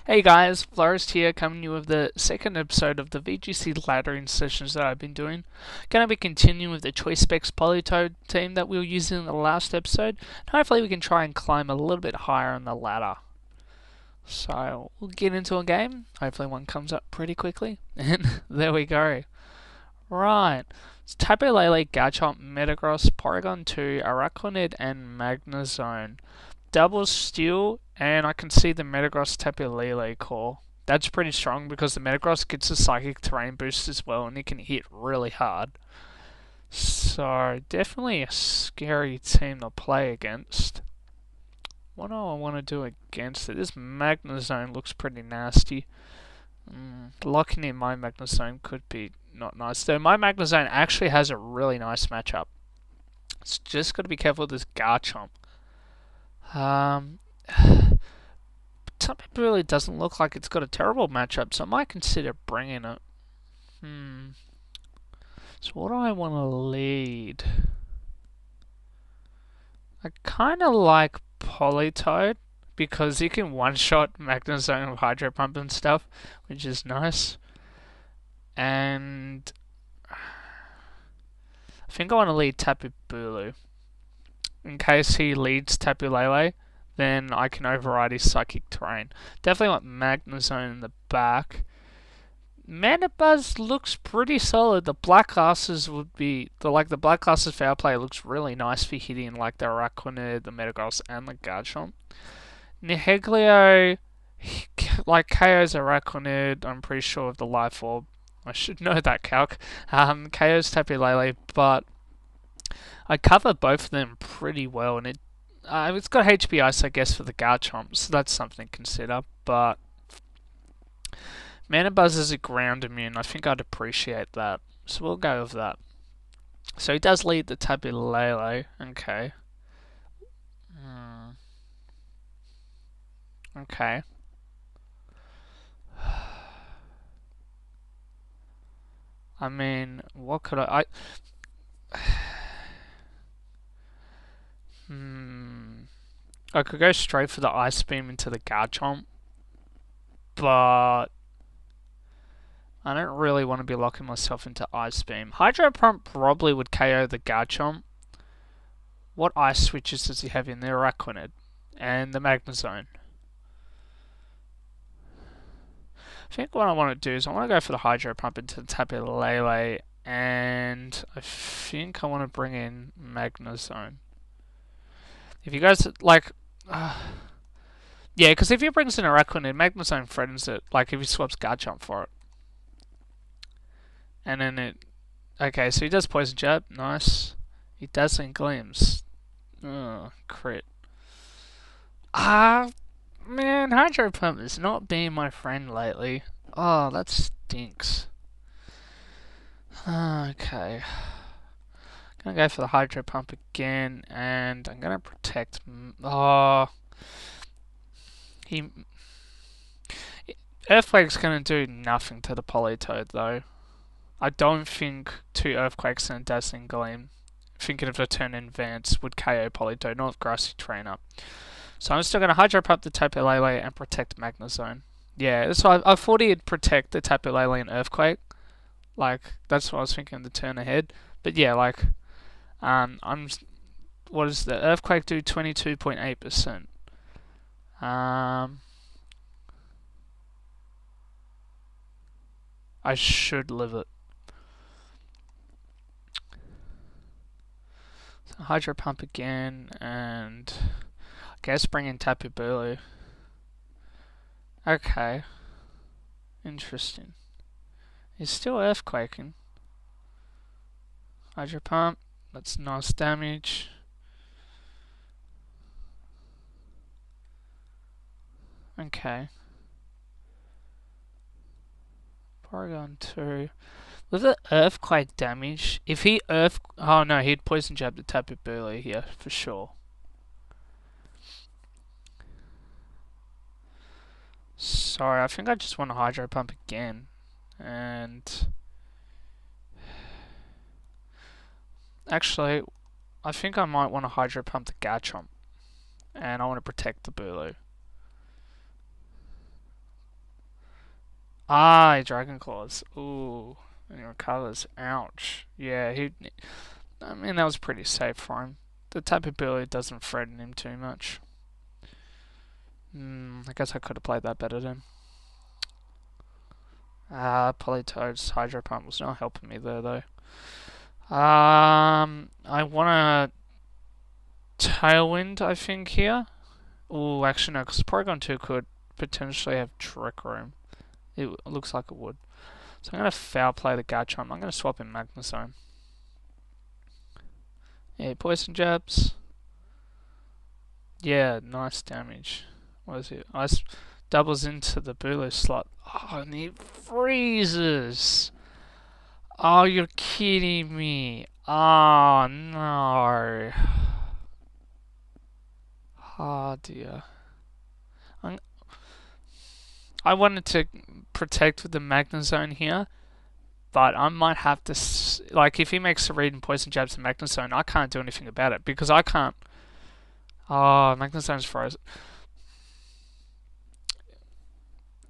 Hey guys, Florist here, coming to you with the second episode of the VGC laddering sessions that I've been doing. Going to be continuing with the Choice Specs Polytoad team that we were using in the last episode, and hopefully we can try and climb a little bit higher on the ladder. So we'll get into a game. Hopefully one comes up pretty quickly, and there we go. Right, it's Tapu Lele, Garchomp, Metagross, Porygon 2, Araquanid, and Magnezone. Double Steel, and I can see the Metagross Tapu Lele core. That's pretty strong because the Metagross gets a Psychic Terrain boost as well, and it can hit really hard. So, definitely a scary team to play against. What do I want to do against it? This Magnezone looks pretty nasty. Locking in my Magnezone could be not nice. Though my Magnezone actually has a really nice matchup. It's just got to be careful with this Garchomp. Some people really doesn't look like it's got a terrible matchup, so I might consider bringing it. So what do I want to lead? I kind of like Politoed because you can one-shot Magnezone with Hydro Pump and stuff, which is nice. And I think I want to lead Tapu Bulu. In case he leads Tapu Lele, then I can override his Psychic Terrain. Definitely want Magnezone in the back. Manabuzz looks pretty solid. The black classes would be the black classes foul play looks really nice for hitting like the Araquanid, the Metagross, and the Garchomp. Niheglio like KO's Araquanid. I'm pretty sure of the Life Orb. I should know that calc. KO's Tapu Lele, but I cover both of them pretty well, and it's got HP Ice, I guess, for the Garchomp, so that's something to consider. But Manabuzz is a ground immune. I think I'd appreciate that, so we'll go with that. So he does lead the Tapu Lele. Okay. Okay. I mean, what could I I could go straight for the Ice Beam into the Garchomp, but I don't really want to be locking myself into Ice Beam. Hydro Pump probably would KO the Garchomp. What ice switches does he have in there? Araquanid and the Magnezone. I think what I want to do is I want to go for the Hydro Pump into the Tapu Lele, and I think I want to bring in Magnezone. If you guys like, yeah, because if he brings in Araquanid, Magnezone threatens it. Like if he swaps Garchomp for it, and then it. Okay, so he does Poison Jab, nice. He doesn't Glims. Oh, crit. Man, Hydro Pump has not been my friend lately. Oh, that stinks. Okay. Gonna go for the Hydro Pump again, and I'm gonna protect. Oh, he. Earthquake's gonna do nothing to the Politoed though. I don't think two Earthquakes and a Dazzling Gleam, thinking of the turn in advance, would KO Politoed, not with Grassy Trainer. So I'm still going to Hydro Pump the Tapu Lele and protect Magnezone. Yeah, so I thought he'd protect the Tapu Lele and Earthquake. Like, that's what I was thinking the turn ahead. But yeah, like, what does the Earthquake do? 22.8%. I should live it. So Hydro Pump again, and I guess bring in Tapu Bulu. Okay. Interesting. He's still Earthquaking. Hydro Pump. That's nice damage. Okay. Porygon 2. With the Earthquake damage, if he oh no, he'd Poison Jab the Tapu Bulu here, for sure. Sorry, I think I just want to Hydro Pump again. And actually, I think I might want to Hydro Pump the Garchomp. And I want to protect the Bulu. Ah, Dragon Claws. Ooh. And he recovers. Ouch. Yeah, I mean, that was pretty safe for him. The type of ability doesn't threaten him too much. I guess I could have played that better then. Politoed's Hydro Pump was not helping me there, though. I want to Tailwind, I think, here. Ooh, actually, no, because Porygon 2 could potentially have Trick Room. It looks like it would. So I'm going to Foul Play the Garchomp. I'm going to swap in Magnezone. Yeah, Poison Jabs. Yeah, nice damage. What is it? Ice doubles into the Bulu slot. Oh, and it freezes. Oh, you're kidding me. Oh, no. Oh, dear. I wanted to protect with the Magnezone here, but I might have to... Like, if he makes a read and Poison Jabs and Magnezone, I can't do anything about it, because I can't... Oh, Magnezone's frozen.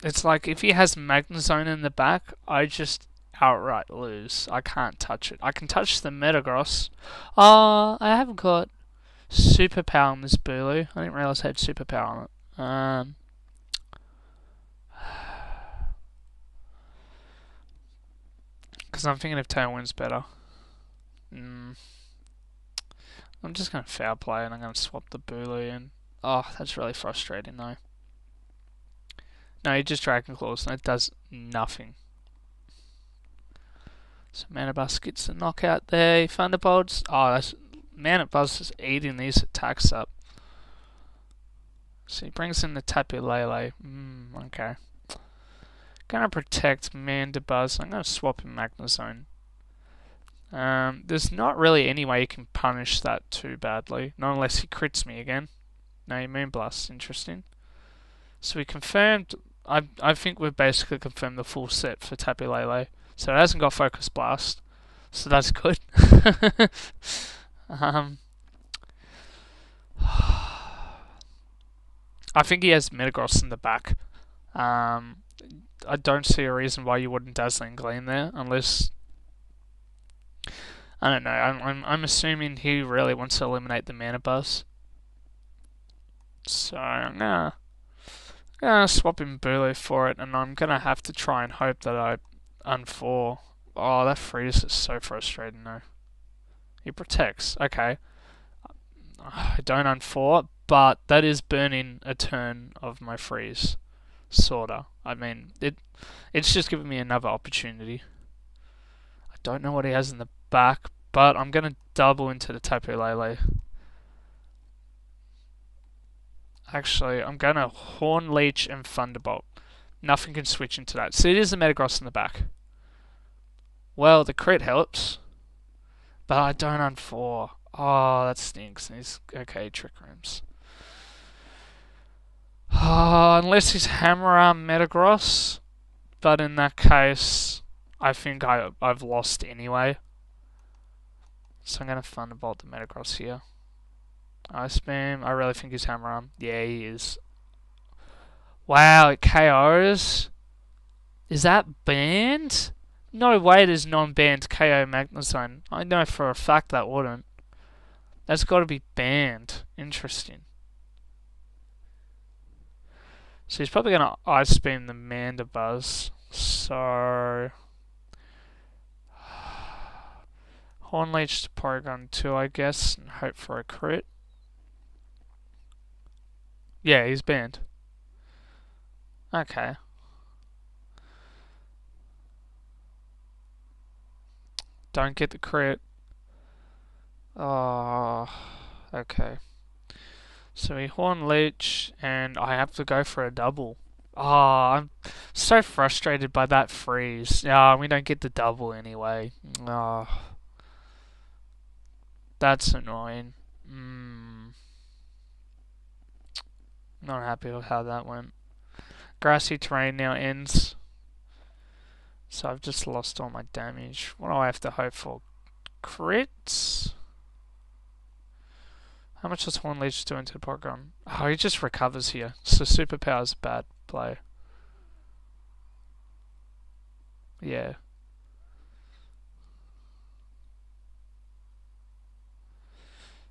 It's like, if he has Magnezone in the back, I just outright lose. I can't touch it. I can touch the Metagross. I haven't got Superpower on this Bulu. I didn't realize I had Superpower on it. Because I'm thinking if Tailwind's better. I'm just going to Foul Play and I'm going to swap the Bulu in. Oh, that's really frustrating though. No, he just Dragon Claws and it does nothing. So Manabuzz gets the knockout there. Thunderbolts. Oh, that's Manabuzz is eating these attacks up. So he brings in the Tapu Lele. Okay. Gonna protect Mandibuzz. I'm gonna swap in Magnezone. There's not really any way you can punish that too badly. Not unless he crits me again. No, Moonblast. Interesting. So we confirmed... I think we've basically confirmed the full set for Tapu Lele. So it hasn't got Focus Blast. So that's good. I think he has Metagross in the back. I don't see a reason why you wouldn't Dazzling Gleam there, unless... I don't know, I'm assuming he really wants to eliminate the Manabuzz. So I'm gonna swap in Bulu for it, and I'm gonna have to try and hope that I unfour. Oh, that freeze is so frustrating though. He protects, okay. I don't unfour, but that is burning a turn of my freeze. Sorta. I mean, it's just giving me another opportunity. I don't know what he has in the back, but I'm gonna double into the Tapu Lele. Actually, I'm gonna Horn Leech and Thunderbolt. Nothing can switch into that. So it is the Metagross in the back. Well, the crit helps, but I don't unfour. Oh, that stinks. Okay, Trick Rooms. Unless he's Hammer Arm Metagross, but in that case, I think I've lost anyway. So I'm gonna Thunderbolt the Metagross here. Ice Beam. I really think he's Hammer Arm. Yeah, he is. Wow, it KOs. Is that banned? No way there's non-banned KO Magnezone. I know for a fact that wouldn't. That's got to be banned. Interesting. So he's probably going to Ice Beam the Mandibuzz. So... Horn Leech to Porygon 2, I guess, and hope for a crit. Yeah, he's banned. Okay. Don't get the crit. Oh, okay. So we Horn Leech, and I have to go for a double. Oh, I'm so frustrated by that freeze. We don't get the double anyway. Oh, that's annoying. Not happy with how that went. Grassy terrain now ends. So I've just lost all my damage. What do I have to hope for? Crits? How much does Horn Leech do into the Porygon? Oh, he just recovers here. So Superpower's a bad play. Yeah.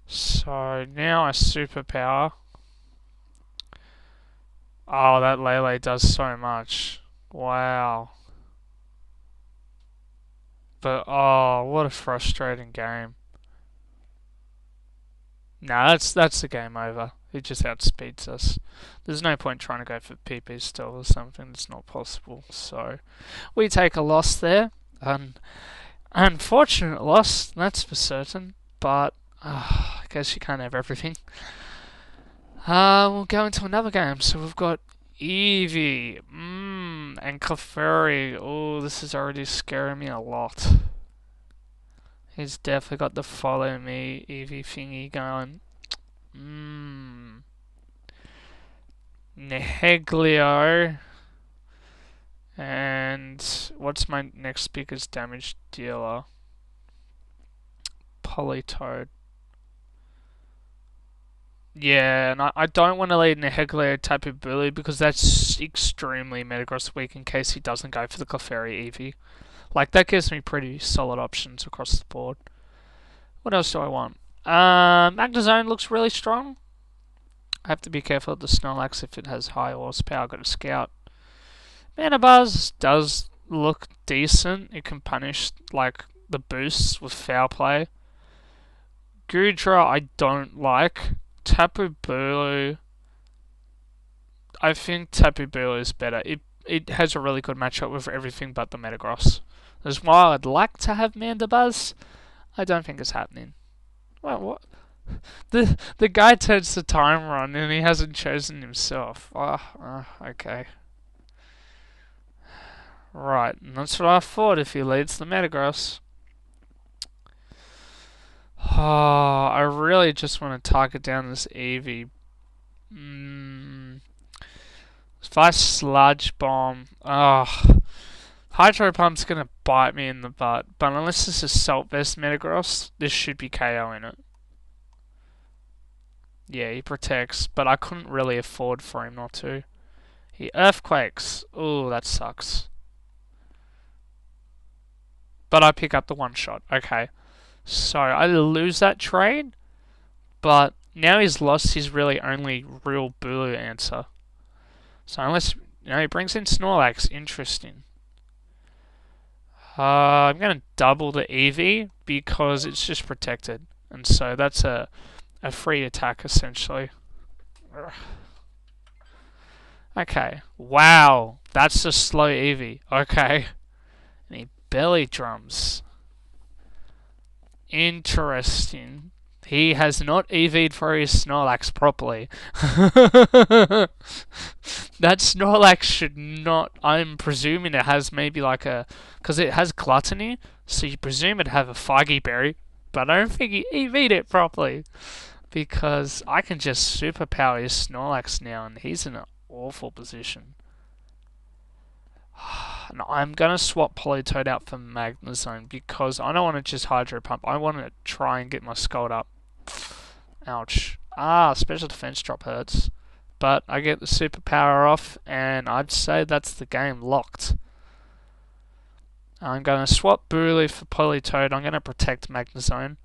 So now a superpower. Oh, that Lele does so much. Wow. But oh, what a frustrating game. Nah, that's the game over. It just outspeeds us. There's no point trying to go for PP still or something. It's not possible. So we take a loss there. An unfortunate loss, that's for certain. But I guess you can't have everything. We'll go into another game. So we've got Eevee, and Clefairy. Oh, this is already scaring me a lot. He's definitely got the follow me Eevee thingy going. Neheglio. And what's my next biggest damage dealer? Politoed. Yeah, and I don't want to lead Neheglio Tapu Bulu because that's extremely Metagross weak in case he doesn't go for the Clefairy Eevee. Like, that gives me pretty solid options across the board. What else do I want? Magnezone looks really strong. I have to be careful of the Snorlax if it has high horsepower. I've got a Scout. Manabuzz does look decent. It can punish, like, the boosts with foul play. Goodra I don't like. Tapu Bulu, I think Tapu Bulu is better. It has a really good matchup with everything but the Metagross. That's why I'd like to have Mandibuzz. I don't think it's happening. Well, what? The guy turns the time run and he hasn't chosen himself. Okay. Right, and that's what I thought if he leads the Metagross. Oh, I really just want to target down this Eevee. If I Sludge Bomb, Hydro Pump's gonna bite me in the butt. But unless this is Salt Vest Metagross, this should be KO in it. Yeah, he protects, but I couldn't really afford for him not to. He Earthquakes. Ooh, that sucks. But I pick up the one shot. Okay. So I lose that trade, but now he's lost his really only real Bulu answer. So unless he brings in Snorlax, interesting. I'm gonna double the Eevee because it's just protected, and so that's a free attack essentially. Okay, wow, that's a slow Eevee. Okay, and he belly drums. Interesting. He has not EV'd for his Snorlax properly. That Snorlax should not... I'm presuming it has maybe like a... Because it has Gluttony, so you presume it'd have a Fuggy Berry. But I don't think he EV'd it properly. Because I can just superpower his Snorlax now, and he's in an awful position. And I'm going to swap Politoed out for Magnezone because I don't want to just Hydro Pump. I want to try and get my Scald up. Ouch. Special defense drop hurts. But I get the superpower off, and I'd say that's the game locked. I'm going to swap Bulu for Politoed. I'm going to protect Magnezone.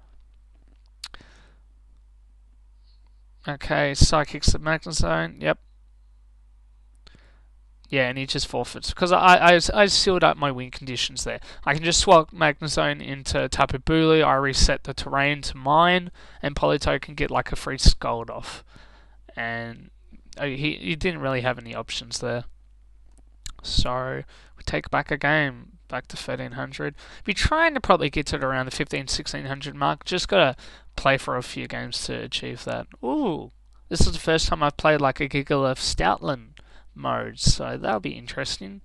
Okay, Psychics at Magnezone. Yep. Yeah, and he just forfeits. Because I sealed up my win conditions there. I can just swap Magnezone into Tapu Bulu, I reset the terrain to mine, and Politoed can get like a free Scald off. And he didn't really have any options there. So, we take back a game, back to 1300. We're trying to probably get to it around the 1600 mark. Just gotta play for a few games to achieve that. Ooh, this is the first time I've played like a Gigalith Stoutland mode, so that'll be interesting.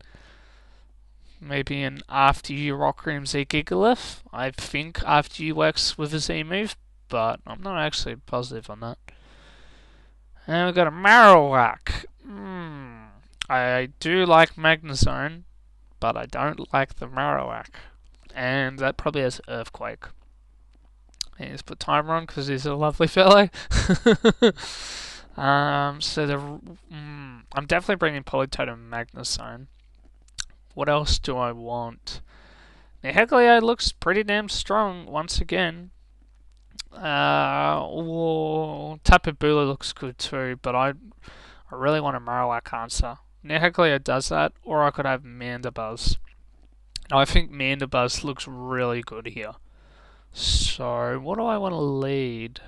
Maybe an After You Rock Room Z Gigalith. I think After You works with a Z move, but I'm not actually positive on that. And we've got a Marowak. I do like Magnezone, but I don't like the Marowak. And that probably has Earthquake. And he's put Timer on because he's a lovely fellow. I'm definitely bringing Politoed and Magnezone. What else do I want? Now, Heglio looks pretty damn strong once again. Tapu Bulu looks good too, but I really want a Marowak answer. Now, Heglio does that, or I could have Mandibuzz. Now, I think Mandibuzz looks really good here. So, what do I want to lead?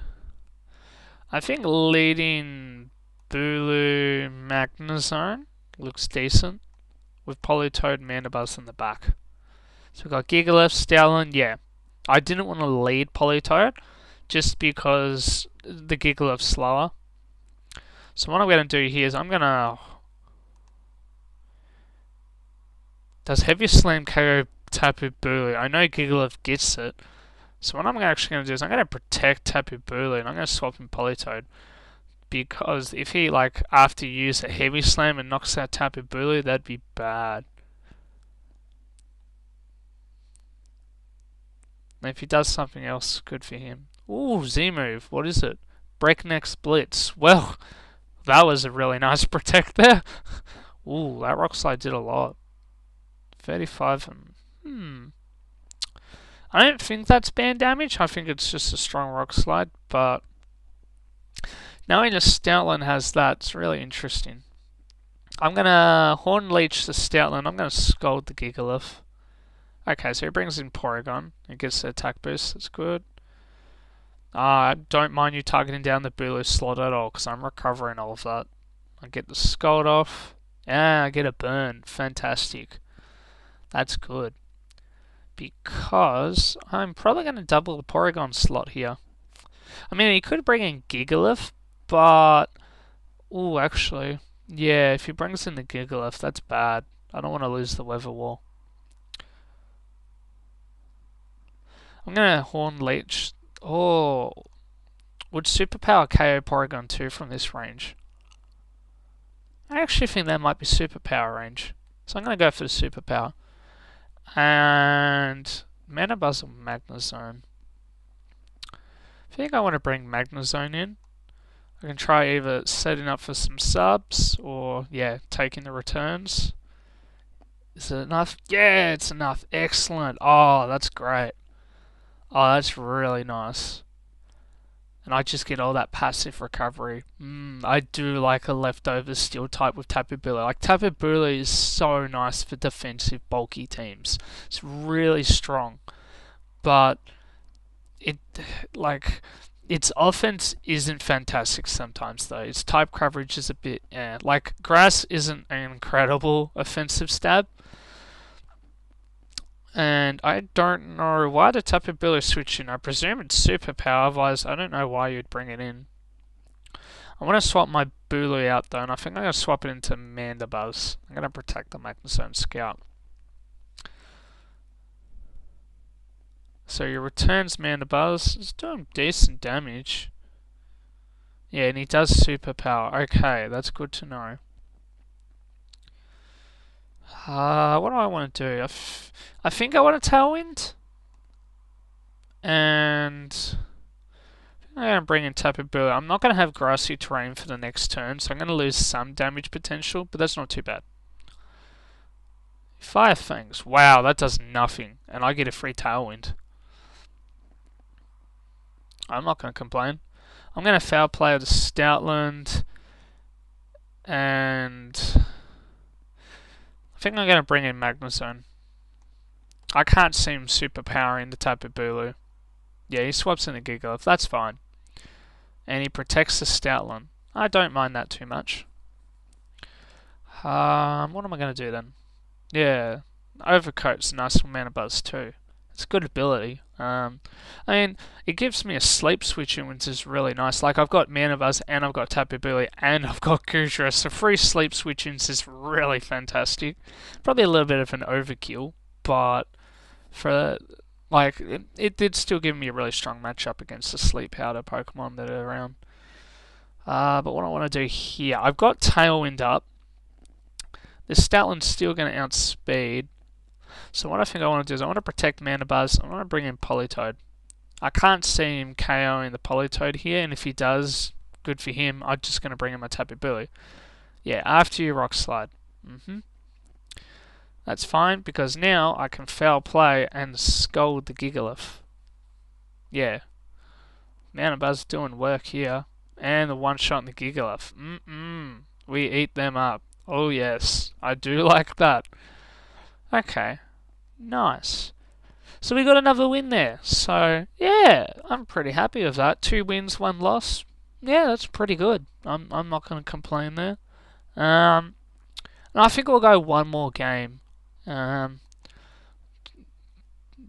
I think leading Bulu Magnezone looks decent, with Politoed and Mandibuzz in the back. So we've got Gigalith, Stoutland, yeah. I didn't want to lead Politoed, just because the Gigalith's slower. So what I'm going to do here is I'm going to... Does Heavy Slam KO Tapu Bulu? I know Gigalith gets it. So what I'm actually going to do is I'm going to protect Tapu Bulu and I'm going to swap in Politoed. Because if he, like, after you use a Heavy Slam and knocks out Tapu Bulu, that'd be bad. And if he does something else, good for him. Ooh, Z-move. What is it? Breakneck Splits. Well, that was a really nice protect there. Ooh, that Rock Slide did a lot. 35 and... I don't think that's band damage. I think it's just a strong Rock Slide, but... knowing the Stoutland has that, it's really interesting. I'm going to Horn Leech the Stoutland. I'm going to Scald the Gigalith. Okay, so he brings in Porygon. It gets the attack boost. That's good. I don't mind you targeting down the Bulu slot at all, because I'm recovering all of that. I get the Scald off. Yeah, I get a burn. Fantastic. That's good. Because I'm probably going to double the Porygon slot here. I mean, he could bring in Gigalith, but... ooh, actually... yeah, if he brings in the Gigalith, that's bad. I don't want to lose the Weather Wall. I'm going to Horn Leech. Oh, would Superpower KO Porygon 2 from this range? I actually think that might be Superpower range. So I'm going to go for the Superpower. And Mandibuzz or Magnezone? I think I want to bring Magnezone in. I can try either setting up for some subs or, yeah, taking the returns. Is it enough? Yeah, it's enough. Excellent. Oh, that's great. Oh, that's really nice. And I just get all that passive recovery. I do like a leftover steel type with Tapu Bulu. Like, Tapu Bulu is so nice for defensive, bulky teams. It's really strong. But, its offense isn't fantastic sometimes, though. Its type coverage is a bit, like, Grass isn't an incredible offensive stab. And I don't know why the Tapu Bulu switch in. I presume it's Superpower, otherwise I don't know why you'd bring it in. I want to swap my Bulu out though, and I think I'm going to swap it into Mandibuzz. I'm going to protect the Magnezone Scout. So your returns Mandibuzz is doing decent damage. Yeah, and he does Superpower. Okay, that's good to know. What do I want to do? I think I want a Tailwind. And I'm going to bring in Tapu Bulu. I'm not going to have grassy terrain for the next turn, so I'm going to lose some damage potential, but that's not too bad. Fire Fangs. Wow, that does nothing. And I get a free Tailwind. I'm not going to complain. I'm going to Foul Play the Stoutland. And... I think I'm going to bring in Magnezone. I can't see him superpowering the Tapu Bulu. Yeah, he swaps in a Gigalith. That's fine. And he protects the Stoutland. I don't mind that too much. What am I going to do then? Yeah, Overcoat's nice for Mandibuzz too. It's a good ability. I mean, it gives me a sleep switch in, which is really nice. Like, I've got Mandibuzz and I've got Tapu Bulu and I've got Gudra, so free sleep switch-ins is really fantastic. Probably a little bit of an overkill, but for like it did still give me a really strong matchup against the sleep powder Pokemon that are around. But what I want to do here, I've got Tailwind up. The Stoutland's still going to outspeed. So what I think I want to do is I want to protect Mandibuzz. I want to bring in Politoed. I can't see him KOing the Politoed here, and if he does, good for him. I'm just going to bring in my Tapu Bulu. Yeah, after you Rock Slide. That's fine, because now I can foul play and scold the Gigalith. Yeah. Manabuzz doing work here. And the one shot in the Gigalith. We eat them up. Oh yes, I do like that. Okay, nice. So we got another win there. So yeah, I'm pretty happy with that. 2 wins, 1 loss. Yeah, that's pretty good. I'm not going to complain there. And I think we'll go 1 more game.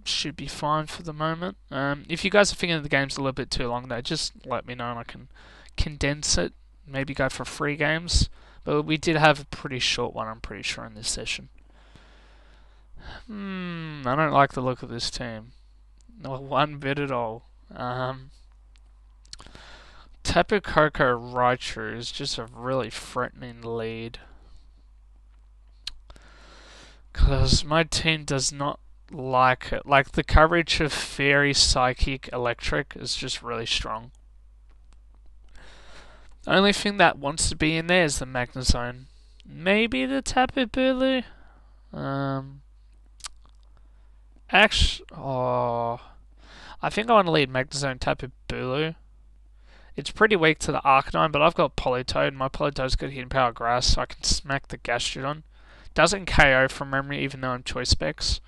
Should be fine for the moment. If you guys are thinking the game's a little bit too long, though, just let me know and I can condense it. Maybe go for 3 games. But we did have a pretty short one, I'm pretty sure, in this session. I don't like the look of this team. Not one bit at all. Tapu Koko Raichu is just a really threatening lead. Because my team does not like it. Like, the coverage of Fairy, Psychic, Electric is just really strong. The only thing that wants to be in there is the Magnezone. Maybe the Tapu Bulu? Actually, I think I want to lead Magnezone Tapu Bulu. It's pretty weak to the Arcanine, but I've got Politoed. My Politoed's got Hidden Power Grass, so I can smack the Gastrodon. Doesn't KO from memory, even though I'm Choice Specs.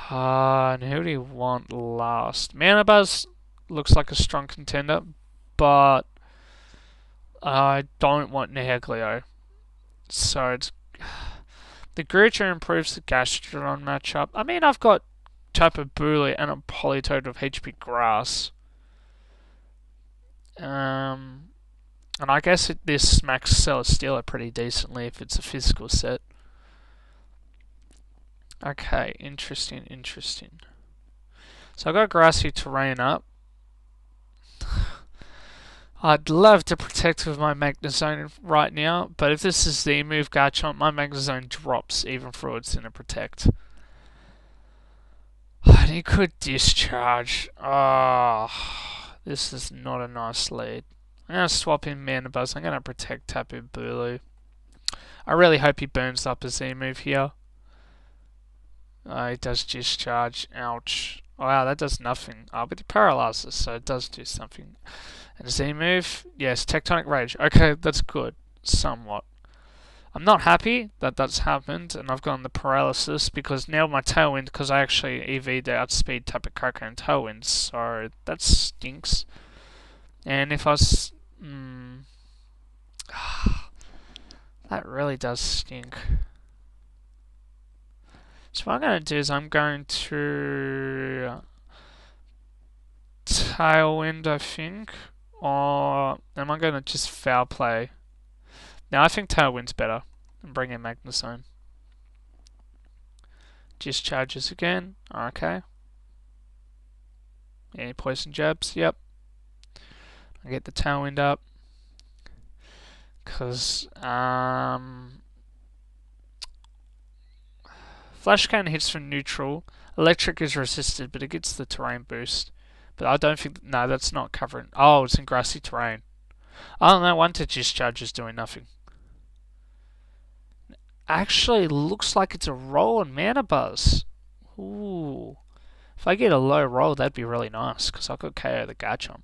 And who do you want last? Manabuzz looks like a strong contender, but I don't want Nihilego. So it's... The Greater improves the Gastrodon matchup. I mean, I've got Tapu Bulu and a Politoed with HP Grass. And I guess this smacks Celesteela pretty decently if it's a physical set. Okay, interesting. So I got Grassy Terrain up. I'd love to protect with my Magnezone right now, but if this is the move Garchomp, my Magnezone drops even though it's in a protect. And he could discharge. This is not a nice lead. I'm going to swap in Manabuzz. I'm going to protect Tapu Bulu. I really hope he burns up a Z-move here. He does discharge. Ouch. Wow, that does nothing. But he paralyzes, so it does do something. And Z-move? Yes, Tectonic Rage. Okay, that's good. Somewhat. I'm not happy that that's happened, and I've gotten the paralysis, because now my Tailwind, because I actually EV'd outspeed Tapu Koko and Tailwind, so that stinks. And if I was... that really does stink. So what I'm going to do is I'm going to... Tailwind, I think. Or am I going to just foul play? Now I think Tailwind's better. And bring in Magnezone. Discharges again. Okay. Any poison jabs? Yep. I get the Tailwind up. Because Flash Cannon hits from neutral. Electric is resisted, but it gets the terrain boost. But I don't think... No, that's not covering... Oh, it's in grassy terrain. I don't know, one to discharge is doing nothing. Actually, looks like it's a roll on Manabuzz. Ooh. If I get a low roll, that'd be really nice, because I could KO the Garchomp.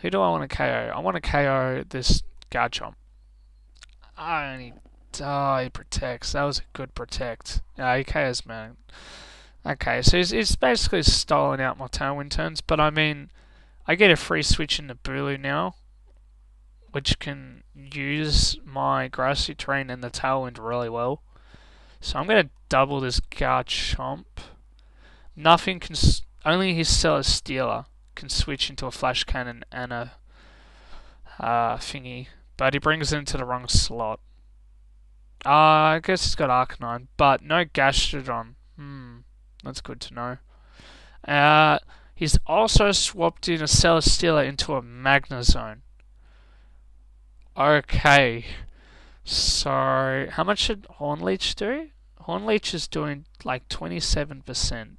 Who do I want to KO? I want to KO this Garchomp. He protects. That was a good protect. Yeah, he KOs, man. Okay, so he's basically stolen out my Tailwind turns, but I mean, I get a free switch into Bulu now, which can use my Grassy Terrain and the Tailwind really well. So I'm going to double this Garchomp. Nothing can... Only his Celesteela can switch into a Flash Cannon and a thingy, but he brings it into the wrong slot. I guess he's got Arcanine, but no Gastrodon. That's good to know. He's also swapped in a Celesteela into a Magnezone. Okay. So, how much should Hornleech do? Hornleech is doing like 27%.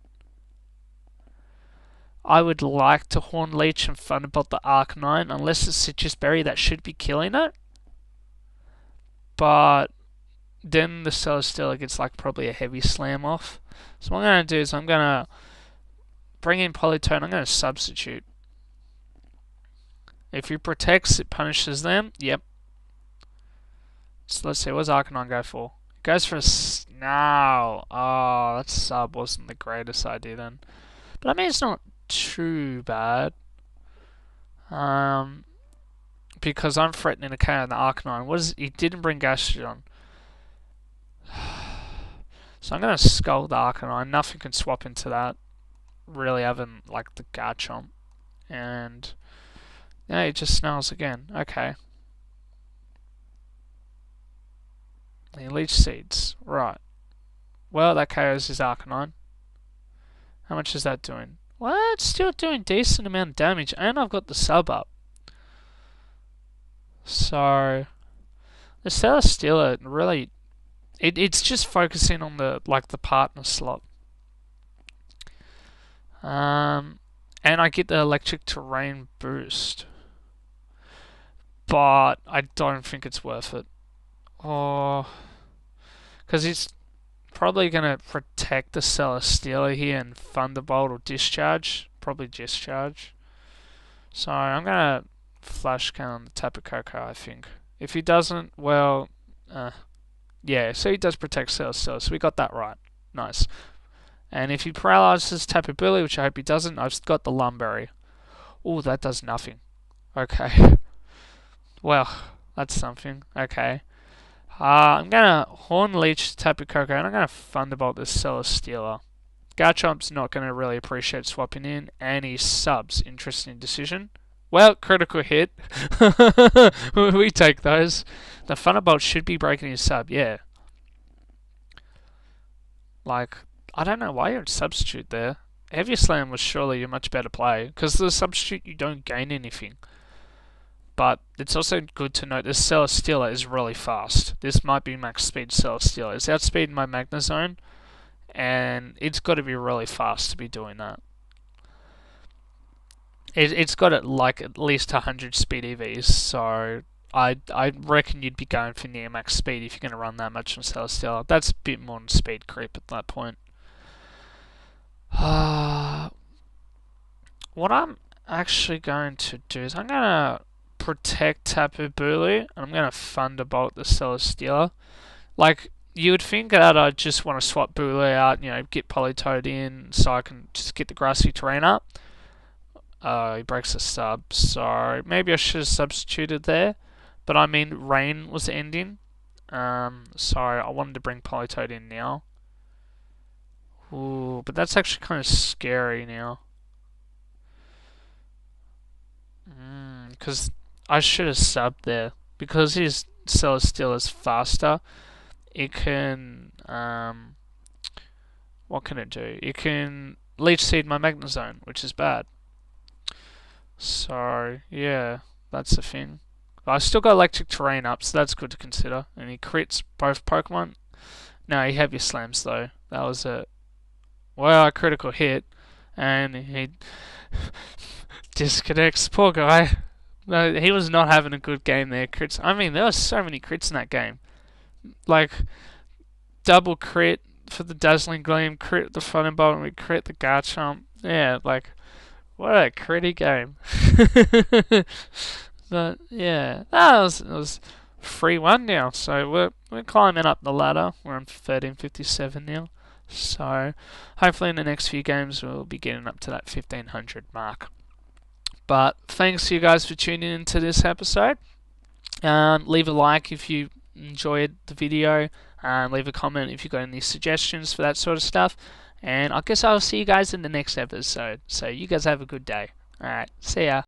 I would like to Hornleech and Thunderbolt the Arcanine, unless it's Citrus Berry that should be killing it. But then the Celesteela gets like probably a heavy slam off. So what I'm going to do is I'm going to bring in Politoed. I'm going to substitute. If he protects, it punishes them. Yep. So let's see, what does Arcanine go for? It goes for a no. Oh, that sub wasn't the greatest idea then. But I mean, it's not too bad. Because I'm threatening to KO the Arcanine. He didn't bring Gastrodon. So I'm going to Skull the Arcanine. Nothing can swap into that. Really having like the Garchomp. And yeah, it just snarls again. Okay. He Leech Seeds. Right. Well, that KOs his Arcanine. How much is that doing? Well, it's still doing decent amount of damage, and I've got the sub up. So the Celesteela really, it's just focusing on the partner slot. And I get the electric terrain boost, but I don't think it's worth it. Oh, because it's probably going to protect the Celesteela here and Thunderbolt or Discharge. Probably Discharge. So I'm going to Flash Cannon the Tapu Koko, I think. If he doesn't, well, yeah, so he does protect Celesteela, so we got that right. Nice. And if he paralyzes Tapu Bulu, which I hope he doesn't, I've got the Lumberry. Oh, that does nothing. Okay. Well, that's something. Okay. I'm going to Horn Leech Tapu Koko, and I'm going to Thunderbolt this Celesteela. Garchomp's not going to really appreciate swapping in, and he subs. Interesting decision. Well, critical hit. We take those. The Thunderbolt should be breaking his sub, yeah. Like, I don't know why you'd substitute there. Heavy Slam was surely a much better play, because the substitute you don't gain anything. But it's also good to note this Celesteela is really fast. This might be max speed Celesteela. It's outspeeding my Magnezone, and it's got to be really fast to be doing that. It's got at least 100 speed EVs, so I reckon you'd be going for near max speed if you're going to run that much on Celesteela. That's a bit more than speed creep at that point. What I'm actually going to do is I'm going to protect Tapu Bulu, and I'm going to Thunderbolt the Celesteela. Like, you would think that I'd just want to swap Bulu out, get Politoed in so I can just get the grassy terrain up. He breaks the sub, so maybe I should have substituted there. But I mean, rain was ending. So I wanted to bring Politoed in now. Ooh, but that's actually kind of scary now. Because I should have subbed there. Because his Celesteela is faster, it can... what can it do? It can Leech Seed my Magnezone, which is bad. So, yeah, that's the thing. But I still got Electric Terrain up, so that's good to consider. And he crits both Pokemon. No, he Heavy Slams, though. That was a... Well, a critical hit. And he... disconnects. Poor guy. No, he was not having a good game there. Crits. I mean, there were so many crits in that game. Like, double crit for the Dazzling Gleam, crit the Thunderbolt, and we crit the Garchomp. Yeah, like... What a critty game. But yeah, it was 3-1 now. So we're climbing up the ladder. We're on 1357 now. So hopefully in the next few games we'll be getting up to that 1500 mark. But thanks to you guys for tuning into this episode. Leave a like if you enjoyed the video. Leave a comment if you've got any suggestions for that sort of stuff. And I guess I'll see you guys in the next episode. So you guys have a good day. Alright, see ya.